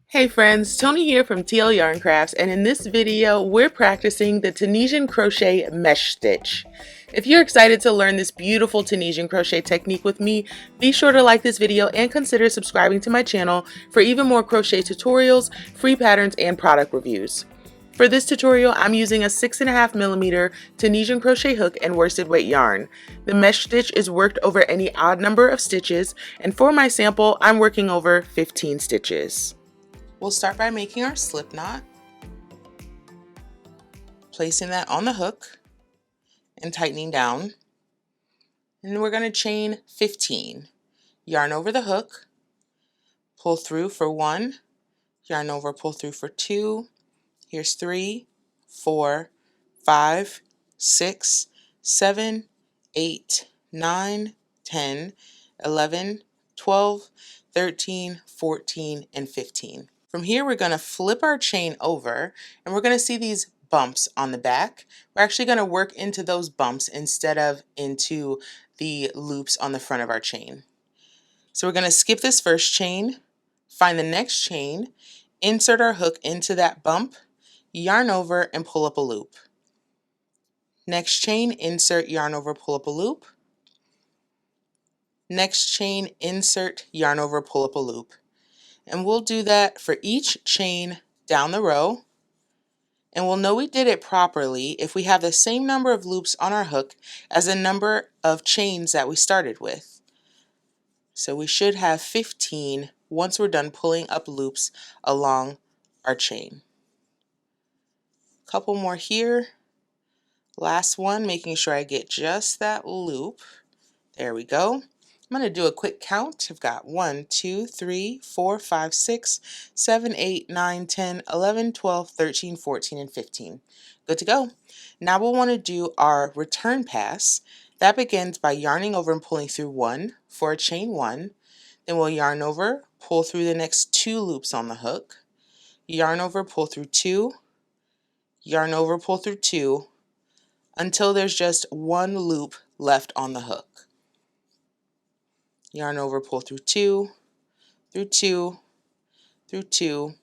Hey friends, Tony here from TL Yarn Crafts, and in this video we're practicing the Tunisian Crochet Mesh Stitch. If you're excited to learn this beautiful Tunisian crochet technique with me, be sure to like this video and consider subscribing to my channel for even more crochet tutorials, free patterns, and product reviews. For this tutorial, I'm using a 6.5mm Tunisian crochet hook and worsted weight yarn. The mesh stitch is worked over any odd number of stitches, and for my sample, I'm working over 15 stitches. We'll start by making our slip knot, placing that on the hook and tightening down. And then we're going to chain 15. Yarn over the hook, pull through for 1, yarn over, pull through for 2, here's 3, 4, 5, 6, 7, 8, 9, 10, 11, 12, 13, 14, and 15. From here, we're going to flip our chain over, and we're going to see these bumps on the back. We're actually going to work into those bumps instead of into the loops on the front of our chain. So we're going to skip this first chain, find the next chain, insert our hook into that bump, yarn over, and pull up a loop. Next chain, insert, yarn over, pull up a loop. Next chain, insert, yarn over, pull up a loop. And we'll do that for each chain down the row. And we'll know we did it properly if we have the same number of loops on our hook as the number of chains that we started with. So we should have 15 once we're done pulling up loops along our chain. Couple more here. Last one, making sure I get just that loop. There we go. I'm going to do a quick count. I've got 1, 2, 3, 4, 5, 6, 7, 8, 9, 10, 11, 12, 13, 14, and 15. Good to go. Now we'll want to do our return pass. That begins by yarning over and pulling through 1 for a chain 1. Then we'll yarn over, pull through the next 2 loops on the hook. Yarn over, pull through 2. Yarn over, pull through 2 until there's just 1 loop left on the hook. Yarn over, pull through 2, through 2, through 2,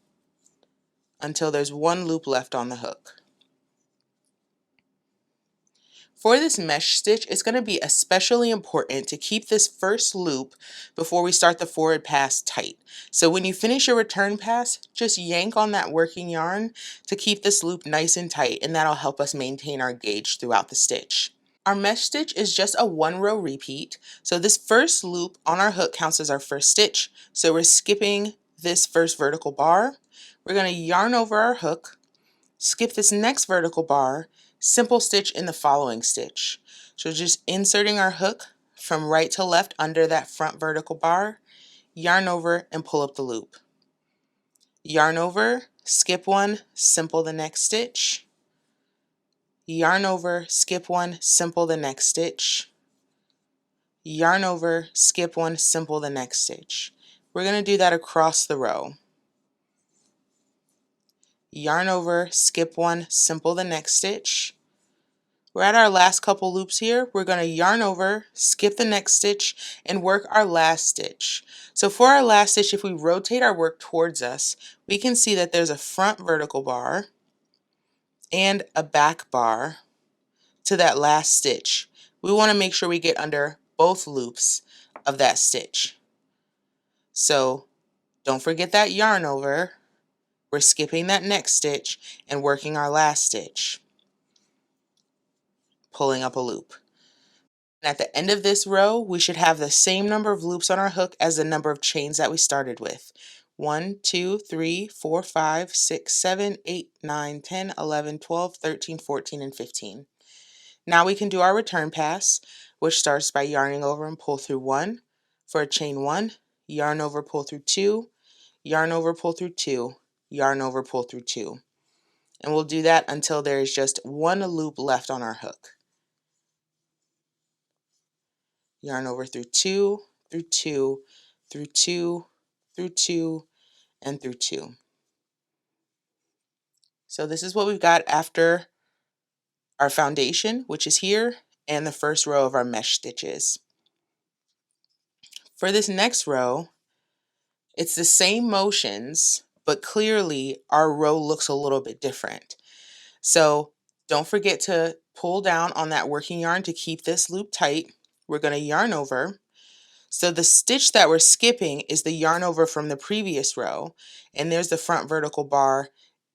until there's 1 loop left on the hook. For this mesh stitch, it's going to be especially important to keep this first loop before we start the forward pass tight. So when you finish your return pass, just yank on that working yarn to keep this loop nice and tight, and that'll help us maintain our gauge throughout the stitch. Our mesh stitch is just a 1-row repeat, so this first loop on our hook counts as our first stitch. So we're skipping this first vertical bar. We're going to yarn over our hook, skip this next vertical bar, simple stitch in the following stitch. So just inserting our hook from right to left under that front vertical bar, yarn over, and pull up the loop. Yarn over, skip 1, simple the next stitch. Yarn over, skip 1, simple the next stitch. Yarn over, skip 1, simple the next stitch. We're going to do that across the row. Yarn over, skip 1, simple the next stitch. We're at our last couple loops here. We're going to yarn over, skip the next stitch, and work our last stitch. So for our last stitch, if we rotate our work towards us, we can see that there's a front vertical bar and a back bar to that last stitch. We want to make sure we get under both loops of that stitch. So don't forget that yarn over. We're skipping that next stitch and working our last stitch, pulling up a loop. And at the end of this row, we should have the same number of loops on our hook as the number of chains that we started with. 1, 2, 3, 4, 5, 6, 7, 8, 9, 10, 11, 12, 13, 14, and 15. Now we can do our return pass, which starts by yarning over and pull through 1 for a chain 1, yarn over, pull through 2, yarn over, pull through 2, yarn over, pull through 2. And we'll do that until there is just 1 loop left on our hook. Yarn over through 2, through 2, through 2, through 2, and through 2. So this is what we've got after our foundation, which is here, and the first row of our mesh stitches. For this next row, it's the same motions, but clearly our row looks a little bit different. So don't forget to pull down on that working yarn to keep this loop tight. We're going to yarn over. So the stitch that we're skipping is the yarn over from the previous row, and there's the front vertical bar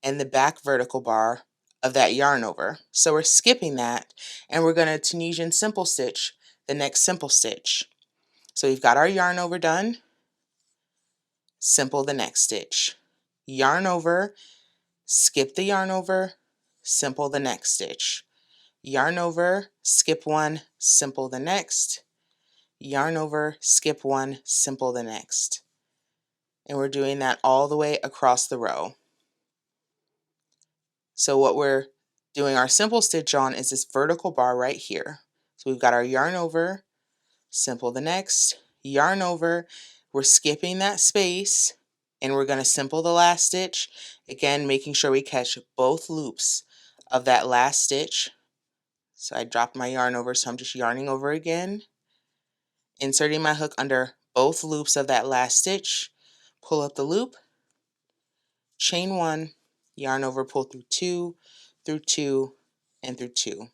and the back vertical bar of that yarn over. So we're skipping that, and we're going to Tunisian simple stitch the next simple stitch. So we've got our yarn over done, simple the next stitch, yarn over, skip the yarn over, simple the next stitch, yarn over, skip one, simple the next, yarn over, skip one, simple the next. And we're doing that all the way across the row. So what we're doing our simple stitch on is this vertical bar right here. So we've got our yarn over, simple the next, yarn over, we're skipping that space, and we're going to simple the last stitch, again making sure we catch both loops of that last stitch. So I dropped my yarn over, so I'm just yarning over again, inserting my hook under both loops of that last stitch, pull up the loop, chain one, yarn over, pull through two, and through two,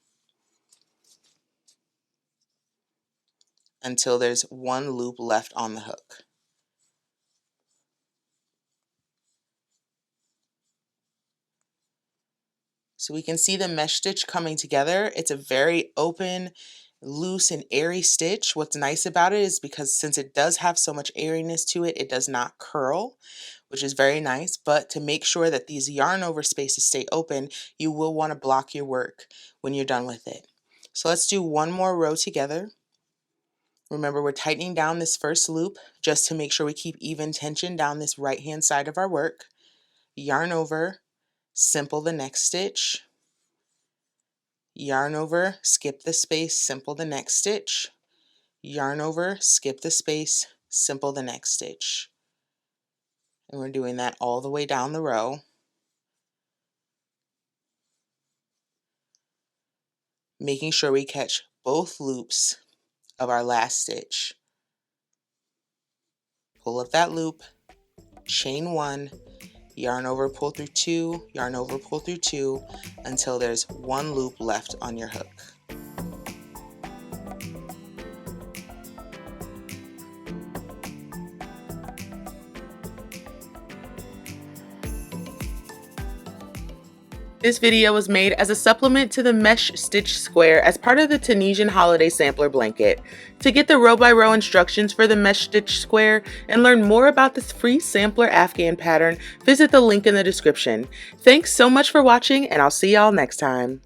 until there's one loop left on the hook. So we can see the mesh stitch coming together. It's a very open, loose, and airy stitch. What's nice about it is because since it does have so much airiness to it, it does not curl, which is very nice. But to make sure that these yarn over spaces stay open, you will want to block your work when you're done with it. So let's do one more row together. Remember, we're tightening down this first loop just to make sure we keep even tension down this right-hand side of our work. Yarn over, simple the next stitch, yarn over, skip the space, simple the next stitch, yarn over, skip the space, simple the next stitch. And we're doing that all the way down the row. Making sure we catch both loops of our last stitch. Pull up that loop, chain one, yarn over, pull through two, yarn over, pull through two, until there's one loop left on your hook. This video was made as a supplement to the Mesh Stitch Square as part of the Tunisian Holiday Sampler Blanket. To get the row-by-row instructions for the Mesh Stitch Square and learn more about this free sampler Afghan pattern, visit the link in the description. Thanks so much for watching, and I'll see y'all next time.